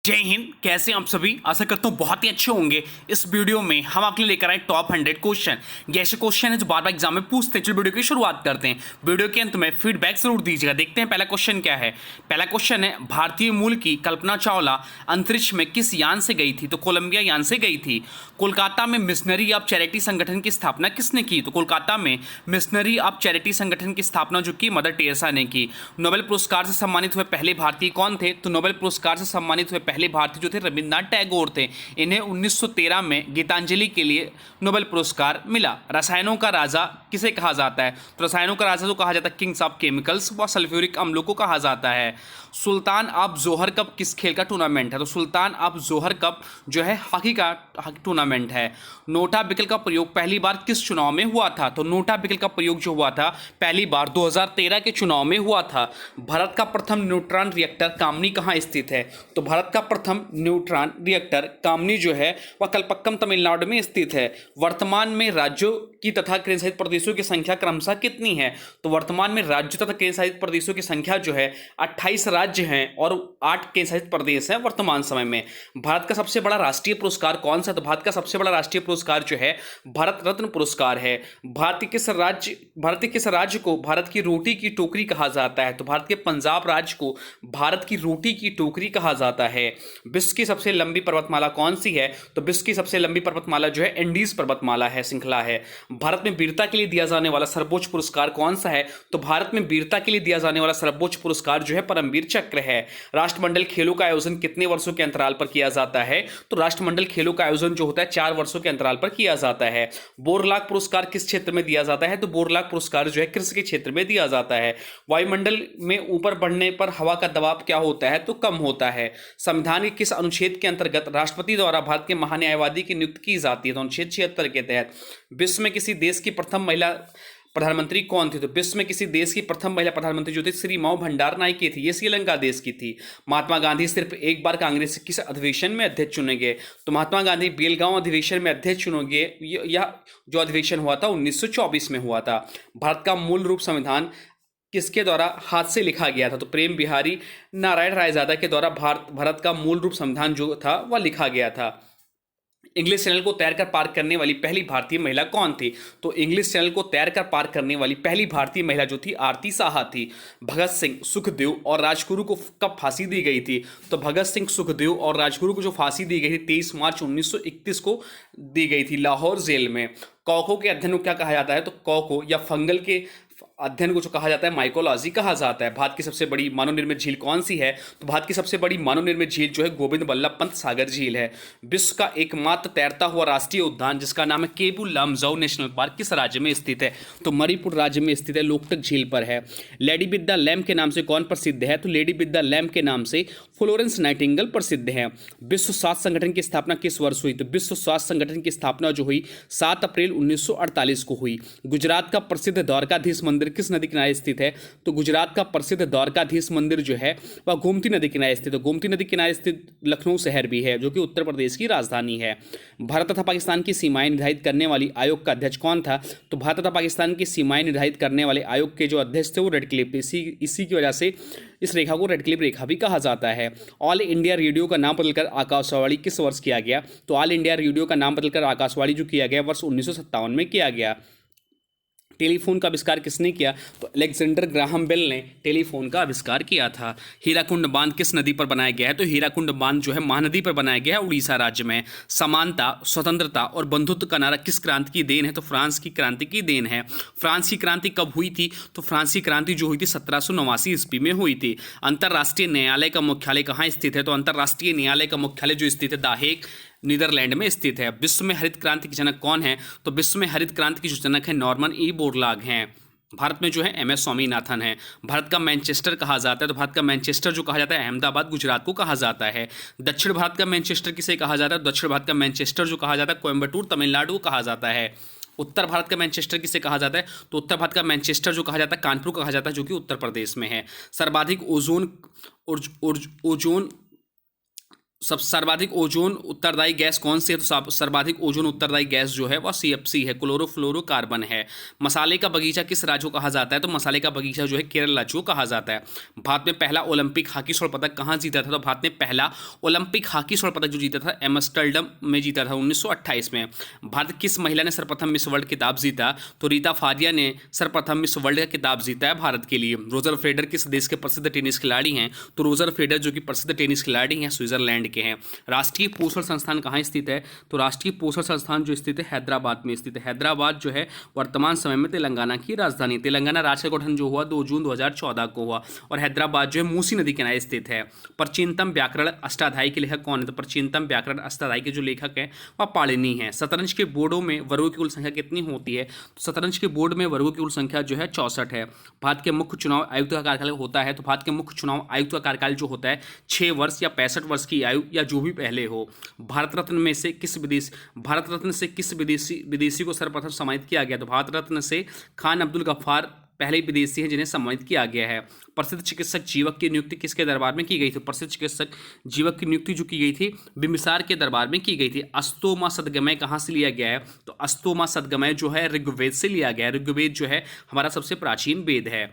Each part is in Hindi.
जय हिंद। कैसे हैं आप सभी? आशा करता हूँ बहुत ही अच्छे होंगे। इस वीडियो में हम आपके लिए लेकर आए टॉप 100 क्वेश्चन। ये ऐसे क्वेश्चन है जो बार बार एग्जाम में पूछते हैं। चलो वीडियो की शुरुआत करते हैं। वीडियो के अंत में फीडबैक जरूर दीजिएगा। देखते हैं पहला क्वेश्चन क्या है। पहला क्वेश्चन है, भारतीय मूल की कल्पना चावला अंतरिक्ष में किस यान से गई थी? तो कोलंबिया यान से गई थी। कोलकाता में मिशनरी ऑफ चैरिटी संगठन की स्थापना किसने की? तो कोलकाता में मिशनरी ऑफ चैरिटी संगठन की स्थापना जो की मदर टेरेसा ने की। नोबेल पुरस्कार से सम्मानित हुए पहले भारतीय कौन थे? तो नोबेल पुरस्कार से सम्मानित हुए पहले भारतीय जो थे रविन्द्रनाथ टैगोर थे। इन्हें 1913 में गीतांजलि के लिए नोबेल पुरस्कार मिला। रसायनों का राजा किसे कहा जाता है? तो रसायनों का राजा तो कहा जाता है किंग्स ऑफ केमिकल्स व सल्फ्यूरिक अम्लों को कहा जाता है। सुल्तान ऑफ जोहर कप किस खेल का टूर्नामेंट है? तो सुल्तान ऑफ जोहर कप जो है हॉकी का टूर्नामेंट है। नोटा बिकल का प्रयोग पहली बार किस चुनाव में हुआ था? तो नोटा बिकल का प्रयोग जो हुआ था पहली बार 2013 के चुनाव में हुआ था। भारत का प्रथम न्यूट्रॉन रिएक्टर कामनी कहाँ स्थित है? तो भारत का प्रथम न्यूट्रॉन रिएक्टर कामनी जो है वह कलपक्कम तमिलनाडु में स्थित है। वर्तमान में राज्यों की तथा केंद्र शासित प्रदेशों की संख्या क्रमशः कितनी है? तो वर्तमान में राज्य तथा केंद्र शासित प्रदेशों की संख्या जो है 28 राज्य हैं और 8 केंद्र शासित प्रदेश हैं वर्तमान समय में। भारत का सबसे बड़ा राष्ट्रीय पुरस्कार कौन सा? तो भारत का सबसे बड़ा राष्ट्रीय पुरस्कार जो है भारत रत्न पुरस्कार है। भारत के किस राज्य को भारत की रोटी की टोकरी कहा जाता है? तो भारत के पंजाब राज्य को भारत की रोटी की टोकरी कहा जाता है। विश्व की सबसे लंबी पर्वतमाला कौन सी है? तो विश्व की सबसे लंबी पर्वतमाला जो है एंडीज पर्वतमाला है, श्रृंखला है। भारत में वीरता के लिए दिया जाने वाला सर्वोच्च पुरस्कार कौन सा है? तो भारत में वीरता के लिए दिया जाने वाला सर्वोच्च पुरस्कार जो है परमवीर चक्र है। राष्ट्रमंडल खेलों का आयोजन कितने वर्षों के अंतराल पर किया जाता है? तो राष्ट्रमंडल खेलों का आयोजन जो होता है 4 वर्षों के अंतराल पर किया जाता है। बोरलाग पुरस्कार किस क्षेत्र में दिया जाता है? तो बोरलाग पुरस्कार जो है कृषि के क्षेत्र में दिया जाता है। वायुमंडल में ऊपर बढ़ने पर हवा का दबाव क्या होता है? तो कम होता है। संविधान के किस अनुच्छेद के अंतर्गत राष्ट्रपति द्वारा भारत के महान्यायवादी की नियुक्ति की जाती है? तो अनुच्छेद 76 के तहत। विश्व में किसी देश की प्रथम महिला प्रधानमंत्री कौन थी? तो विश्व में किसी देश की प्रथम महिला प्रधानमंत्री जो थी श्री मौ भंडारनायके थी। ये श्रीलंका देश की थी। महात्मा गांधी सिर्फ एक बार कांग्रेस के किस अधिवेशन में अध्यक्ष चुने गए? तो महात्मा गांधी बेलगांव अधिवेशन में अध्यक्ष चुने गए। यह जो अधिवेशन हुआ था 1924 में हुआ था। भारत का मूल रूप संविधान किसके द्वारा हाथ से लिखा गया था? तो प्रेम बिहारी नारायण रायजादा के द्वारा भारत का मूल रूप संविधान जो था वह लिखा गया था। इंग्लिश चैनल को तैरकर पार करने वाली पहली भारतीय महिला कौन थी? तो इंग्लिश चैनल को तैरकर पार करने वाली पहली भारतीय महिला जो थी आरती साहा थी। भगत सिंह, सुखदेव और राजगुरु को कब फांसी दी गई थी? तो भगत सिंह, सुखदेव और राजगुरु को जो फांसी दी गई थी 23 मार्च 1931 को दी गई थी लाहौर जेल में। कॉको के अध्ययन को क्या कहा जाता है? तो कॉको या फंगल के अध्ययन को जो कहा जाता है माइकोलॉजी कहा जाता है। भारत की सबसे बड़ी मानव निर्मित झील कौन सी है? तो भारत की सबसे बड़ी मानव निर्मित झील जो है गोविंद बल्लभ पंत सागर झील है। विश्व का एकमात्र तैरता हुआ राष्ट्रीय उद्यान जिसका नाम है केबुल लामजाओ नेशनल पार्क किस राज्य में स्थित है? तो मणिपुर राज्य में स्थित है, लोकटक झील पर है। लेडी विद द लैम्प के नाम से कौन प्रसिद्ध है? तो लेडी विद द लैम्प के नाम से फ्लोरेंस नाइटिंगेल प्रसिद्ध है। विश्व स्वास्थ्य संगठन की स्थापना किस वर्ष हुई? तो विश्व स्वास्थ्य संगठन की स्थापना जो हुई 7 अप्रैल 1948 को हुई। गुजरात का प्रसिद्ध द्वारकाधीश मंदिर किस नदी किनारे स्थित है? तो गुजरात का प्रसिद्ध द्वारकाधीश मंदिर जो है वह गोमती नदी किनारे स्थित है। गोमती नदी किनारे स्थित लखनऊ शहर भी है जो कि उत्तर प्रदेश की राजधानी है। भारत तथा पाकिस्तान की सीमाएं निर्धारित करने वाली आयोग का अध्यक्ष कौन था? तो भारत तथा पाकिस्तान की सीमाएं निर्धारित करने वाले आयोग के जो अध्यक्ष थे वो रेडक्लिफ थे। इसी की वजह से इस रेखा को रेडक्लिफ रेखा भी कहा जाता है। ऑल इंडिया रेडियो का नाम बदलकर आकाशवाणी किस वर्ष किया गया? तो ऑल इंडिया रेडियो का नाम बदलकर आकाशवाणी जो किया गया वर्ष 1957 में किया गया। टेलीफोन का आविष्कार किसने किया? तो अलेक्जेंडर ग्राहम बेल ने टेलीफोन का आविष्कार किया था। हीराकुंड बांध किस नदी पर बनाया गया है? तो हीराकुंड बांध जो है महानदी पर बनाया गया है उड़ीसा राज्य में। समानता, स्वतंत्रता और बंधुत्व का नारा किस क्रांति की देन है? तो फ्रांस की क्रांति की देन है। फ्रांस की क्रांति कब हुई थी? तो फ्रांस की क्रांति जो हुई थी 1789 ईस्वी में हुई थी। अंतर्राष्ट्रीय न्यायालय का मुख्यालय कहाँ स्थित है? तो अंतर्राष्ट्रीय न्यायालय का मुख्यालय जो स्थित है द हेग नीदरलैंड में स्थित है। विश्व में हरित क्रांति के जनक कौन है? तो विश्व में हरित क्रांति के जो जनक है नॉर्मन ई बोरलाग हैं। भारत में जो है MS स्वामीनाथन है। भारत का मैनचेस्टर कहा जाता है। तो भारत का मैनचेस्टर जो कहा जाता है अहमदाबाद गुजरात को कहा जाता है। दक्षिण भारत का मैनचेस्टर किसे कहा जाता है? दक्षिण भारत का मैनचेस्टर जो कहा जाता है कोयम्बटूर तमिलनाडु को कहा जाता है। उत्तर भारत का मैनचेस्टर किसे कहा जाता है? तो उत्तर भारत का मैनचेस्टर जो कहा जाता है कानपुर को कहा जाता है जो कि उत्तर प्रदेश में है। सर्वाधिक ओजोन सब सर्वाधिक ओजोन उत्तरदायी गैस कौन सी है? तो सर्वाधिक ओजोन उत्तरदायी गैस जो है वह सीएफसी है, क्लोरोफ्लोरोकार्बन है। मसाले का बगीचा किस राज्य को कहा जाता है? तो मसाले का बगीचा जो है केरल राज्य को कहा जाता है। भारत में पहला ओलंपिक हॉकी स्वर्ण पदक कहाँ जीता था? तो भारत ने पहला ओलंपिक हॉकी स्वर्ण पदक जो जीता था एम्स्टर्डम में जीता था 1928 में। भारत किस महिला ने सर्वप्रथम मिस वर्ल्ड खिताब जीता? तो रीता फारिया ने सर्वप्रथम मिस वर्ल्ड का खिताब जीता है भारत के लिए। रोजर फेडरर किस देश के प्रसिद्ध टेनिस खिलाड़ी हैं? तो रोजर फेडरर जो कि प्रसिद्ध टेनिस खिलाड़ी हैं स्विट्जरलैंड के हैं। राष्ट्रीय पोषण संस्थान कहाँ स्थित है? तो राष्ट्रीय पोषण संस्थान जो स्थित है हैदराबाद में स्थित है। हैदराबाद जो है वर्तमान समय में तेलंगाना की राजधानी। तेलंगाना राज्य का गठन जो हुआ 2 जून 2014 को हुआ और हैदराबाद जो है मूसी नदी किनारे स्थित है। प्राचीनतम व्याकरण अष्टाध्यायी के लेखक कौन है? तो प्राचीनतम व्याकरण अष्टाध्यायी के जो लेखक हैं वह पाणिनि है। शतरंज के बोर्डों में वर्गों की कुल संख्या कितनी होती है? तो शतरंज के बोर्ड में वर्गों की कुल संख्या जो है 64 है। भारत के मुख्य चुनाव आयुक्त का कार्यकाल होता है? तो भारत के मुख्य चुनाव आयुक्त का कार्यकाल जो होता है 6 वर्ष या 65 वर्ष की आयु या जो भी पहले हो। भारत रत्न से किस विदेशी को सर्वप्रथम सम्मानित किया गया? तो भारत रत्न से खान अब्दुल गफ्फार पहले विदेशी हैं जिन्हें सम्मानित किया गया है। प्रसिद्ध चिकित्सक जीवक की नियुक्ति किसके दरबार में की गई थी? प्रसिद्ध चिकित्सक जीवक की नियुक्ति जो की गई थी बिम्बिसार के दरबार में की गई थी। अस्तोमा सद्गमय कहाँ से लिया गया है? तो अस्तोमा सद्गमय जो है ऋग्वेद से लिया गया है। ऋग्वेद जो है हमारा सबसे प्राचीन वेद है।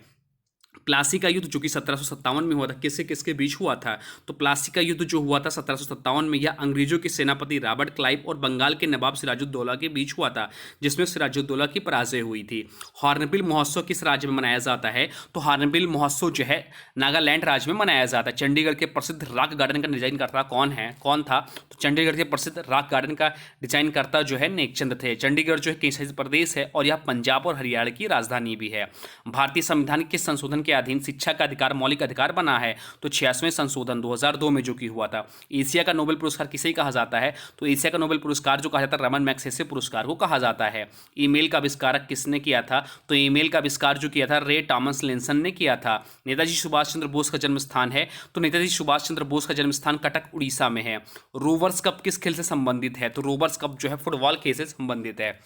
प्लासी का युद्ध जो कि 1757 में हुआ था किससे किसके बीच हुआ था? तो प्लासी का युद्ध जो हुआ था 1757 में यह अंग्रेजों के सेनापति रॉबर्ट क्लाइव और बंगाल के नवाब सिराजुद्दौला के बीच हुआ था, जिसमें सिराजुद्दौला की पराजय हुई थी। हॉर्नबिल महोत्सव किस राज्य में मनाया जाता है? तो हॉर्नबिल महोत्सव जो है नागालैंड राज्य में मनाया जाता है। चंडीगढ़ के प्रसिद्ध रॉक गार्डन का डिजाइनकर्ता कौन था? तो चंडीगढ़ के प्रसिद्ध रॉक गार्डन का डिजाइनकर्ता जो है नेकचंद थे। चंडीगढ़ जो है केंद्रीय प्रदेश है और यह पंजाब और हरियाणा की राजधानी भी है। भारतीय संविधान किस संशोधन के अधीन शिक्षा का अधिकार मौलिक अधिकार बना है? तो 86वें संशोधन 2002 में जो कि हुआ था। एशिया का नोबेल पुरस्कार किसे कहा जाता है? तो एशिया का नोबेल पुरस्कार जो कहा जाता है रमन मैग्सेसे पुरस्कार को कहा जाता है। ईमेल का आविष्कारक किसने किया था? तो ईमेल का आविष्कार जो किया था रे टॉमस लिंसन ने किया था। नेताजी सुभाष चंद्र बोस का जन्म स्थान है? तो नेताजी सुभाष चंद्र बोस का जन्म स्थान कटक उड़ीसा में है। रोवर्स कप किस खेल से संबंधित है? तो रोवर्स कप जो है फुटबॉल खेल से संबंधित है।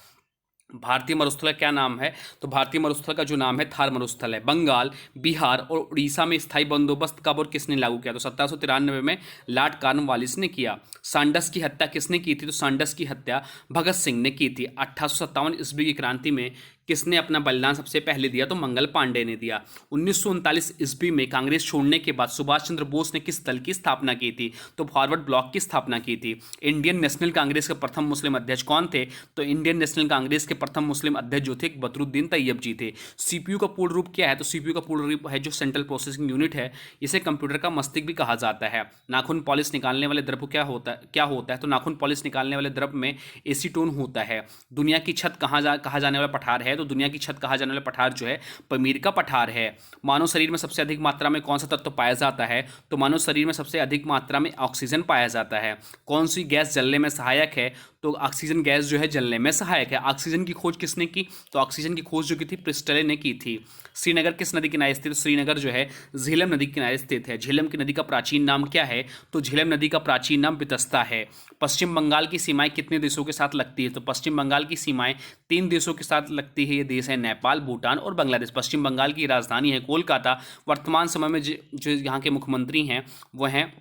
भारतीय मरुस्थल का क्या नाम है? तो भारतीय मरुस्थल का जो नाम है थार मरुस्थल है। बंगाल, बिहार और उड़ीसा में स्थायी बंदोबस्त कब और किसने लागू किया? तो 1793 में लॉर्ड कॉर्नवालिस ने किया। सांडस की हत्या किसने की थी? तो सांडस की हत्या भगत सिंह ने की थी। 1857 ईस्वी की क्रांति में किसने अपना बलिदान सबसे पहले दिया? तो मंगल पांडे ने दिया। 1939 ईस्वी में कांग्रेस छोड़ने के बाद सुभाष चंद्र बोस ने किस दल की स्थापना की थी? तो फॉरवर्ड ब्लॉक की स्थापना की थी। इंडियन नेशनल कांग्रेस के प्रथम मुस्लिम अध्यक्ष कौन थे? तो इंडियन नेशनल कांग्रेस के प्रथम मुस्लिम अध्यक्ष जो थे बदरुद्दीन तैयब जी थे। सीपीयू का पूर्ण रूप क्या है? तो सीपीयू का पूर्ण रूप है जो सेंट्रल प्रोसेसिंग यूनिट है, इसे कंप्यूटर का मस्तिष्क भी कहा जाता है। नाखून पॉलिश निकालने वाले द्रव्य क्या होता है? तो नाखून पॉलिश निकालने वाले द्रव्य में एसीटोन होता है। दुनिया की छत कहा जाने वाला पठार है? तो दुनिया की छत कहा जाने वाला पठार जो है पमीर का पठार है। मानव शरीर में सबसे अधिक मात्रा में कौन सा तत्व पाया जाता है? तो मानव शरीर में सबसे अधिक मात्रा में ऑक्सीजन पाया जाता है। कौन सी गैस जलने में सहायक है? तो ऑक्सीजन गैस जो है जलने में सहायक है। ऑक्सीजन की खोज किसने की? तो ऑक्सीजन की खोज जो की थी प्रिस्टले ने की थी। श्रीनगर किस नदी किनारे स्थित? श्रीनगर जो है झेलम नदी किनारे स्थित है। झेलम की नदी का प्राचीन नाम क्या है? तो झेलम नदी का प्राचीन नाम बितस्ता है। पश्चिम बंगाल की सीमाएं कितने देशों के साथ लगती है? तो पश्चिम बंगाल की सीमाएं 3 देशों के साथ लगती है। ये देश है नेपाल, भूटान और बांग्लादेश। पश्चिम बंगाल की राजधानी है कोलकाता। वर्तमान समय में जो यहाँ के मुख्यमंत्री हैं वह हैं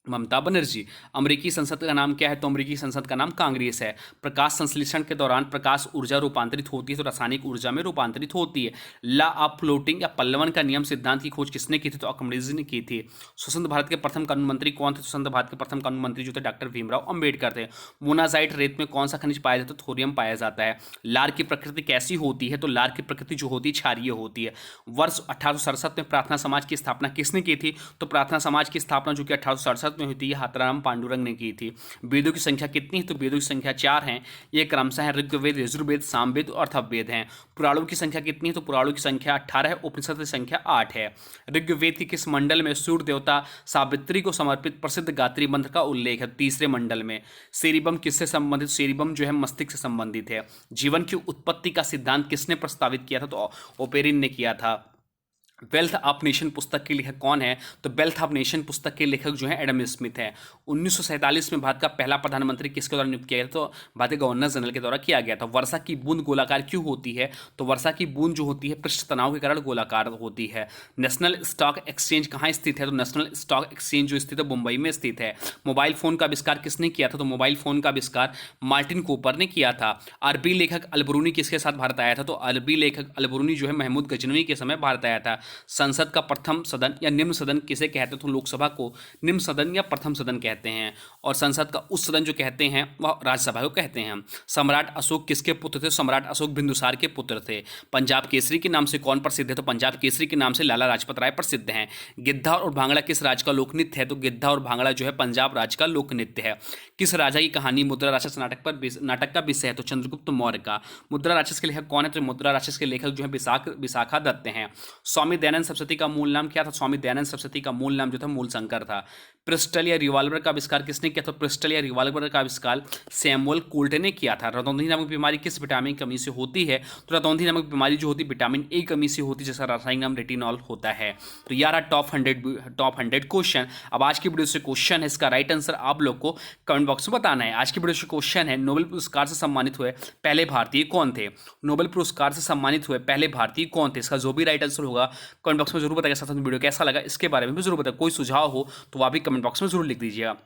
ममता बनर्जी। अमेरिकी संसद का नाम क्या है? तो अमेरिकी संसद का नाम कांग्रेस है। प्रकाश संश्लेषण के दौरान प्रकाश ऊर्जा रूपांतरित होती है तो रासायनिक ऊर्जा में रूपांतरित होती है। लॉ ऑफ फ्लोटिंग या पल्लवन का नियम सिद्धांत की खोज किसने की थी? तो अकमलेजी ने की थी। स्वतंत्र भारत के प्रथम कानून मंत्री कौन थे? स्वतंत्र भारत के प्रथम कानून मंत्री जो थे डॉक्टर भीमराव अम्बेडकर थे। मोनाजाइट रेत में कौन सा खनिज पाया जाता है? थोरियम पाया जाता है। लार की प्रकृति कैसी होती है? तो लार की प्रकृति जो होती है क्षारीय होती है। वर्ष 1867 में प्रार्थना समाज की स्थापना किसने की थी? तो प्रार्थना समाज की स्थापना जो कि 1867 में हुई थी हाथाराम पांडुरंग ने की थी। वेदों की संख्या कितनी है? तो वेदों की संख्या 4 है। ये क्रमशः है ऋग्वेद, यजुर्वेद, सामवेद और अथर्ववेद हैं। पुराणों की संख्या कितनी है? तो पुराणों की संख्या 18 है। उपनिषद की संख्या 8 है। ऋग्वेद के किस मंडल में सूर्य देवता सावित्री को समर्पित प्रसिद्ध गायत्री मंत्र का उल्लेख है? तीसरे मंडल में। सेरिबम किससे संबंधित? सेरिबम जो है मस्तिष्क से संबंधित है। जीवन की उत्पत्ति का सिद्धांत किसने प्रस्तावित किया था? तो ओपेरिन ने किया था। वेल्थ ऑफ नेशन पुस्तक के लेखक कौन है? तो वेल्थ ऑफ नेशन पुस्तक के लेखक जो है एडम स्मिथ है। 1947 में भारत का पहला प्रधानमंत्री किसके द्वारा नियुक्त किया गया? तो भारतीय गवर्नर जनरल के द्वारा किया गया था। वर्षा की बूंद गोलाकार क्यों होती है? तो वर्षा की बूंद जो होती है पृष्ठ तनाव के कारण गोलाकार होती है। नेशनल स्टॉक एक्सचेंज कहाँ स्थित है? तो नेशनल स्टॉक एक्सचेंज जो स्थित है मुंबई में स्थित है। मोबाइल फोन का आविष्कार किसने किया था? तो मोबाइल फोन का आविष्कार मार्टिन कूपर ने किया था। अरबी लेखक अलबरूनी किसके साथ भारत आया था? तो अरबी लेखक अलबरूनी जो है महमूद गजनवी के समय भारत आया था। संसद का प्रथम सदन या निम्न सदन किसे कहते हैं? तो लोकसभा को निम्न सदन या प्रथम सदन कहते हैं। और संसद का उच्च सदन जो कहते हैं वह राज्यसभा को कहते हैं। सम्राट अशोक किसके पुत्र थे? सम्राट अशोक बिंदुसार के पुत्र थे। पंजाब केसरी के नाम से कौन प्रसिद्ध है? तो पंजाब केसरी के नाम से लाला लाजपत राय प्रसिद्ध हैं। गिद्धा और भांगड़ा किस राज्य का लोक नृत्य है? तो गिद्धा और भांगड़ा जो है पंजाब राज्य का लोक नृत्य है। किस राजा की कहानी मुद्रा राक्षस नाटक का विषय है? तो चंद्रगुप्त मौर्य का। मुद्रा राक्षस के लेखक कौन है? तो मुद्रा राक्षस के लेखक जो है विशाखा दत्त हैं। स्वामी दयानंद सरस्वती का मूल नाम क्या था? स्वामी दयानंद सरस्वती का मूल नाम जो था मूलशंकर था। पिस्टल या रिवॉल्वर का आविष्कार किसने किया था? पिस्टल या रिवॉल्वर का आविष्कार सैमुअल कोल्टे ने किया था। रतौंधी नामक बीमारी किस विटामिन की कमी से होती है? तो रतौंधी नामक बीमारी जो होती है विटामिन ए कमी से होती है, जिसका रासायनिक नाम रेटिनॉल होता है। तो यार टॉप 100 क्वेश्चन। अब आज की वीडियो से क्वेश्चन है, इसका राइट आंसर आप लोग को कमेंट बॉक्स में बताना है। आज की वीडियो से क्वेश्चन है, नोबेल पुरस्कार से सम्मानित हुए पहले भारतीय कौन थे? नोबेल पुरस्कार से सम्मानित हुए पहले भारतीय कौन थे? इसका जो भी राइट आंसर होगा कमेंट बॉक्स में जरूर बताइएगा। साथ में वीडियो कैसा लगा इसके बारे में भी जरूर बताइए। कोई सुझाव हो तो वह भी कमेंट बॉक्स में जरूर लिख दीजिएगा।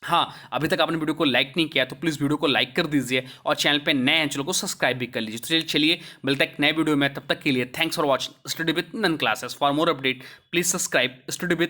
हाँ, अभी तक आपने वीडियो को लाइक नहीं किया तो प्लीज़ वीडियो को लाइक कर दीजिए और चैनल पे नए हैं चैनल को सब्सक्राइब भी कर लीजिए। तो चलिए मिलता है एक नए वीडियो में, तब तक के लिए thanks for watching study with nun classes. For more update please subscribe study with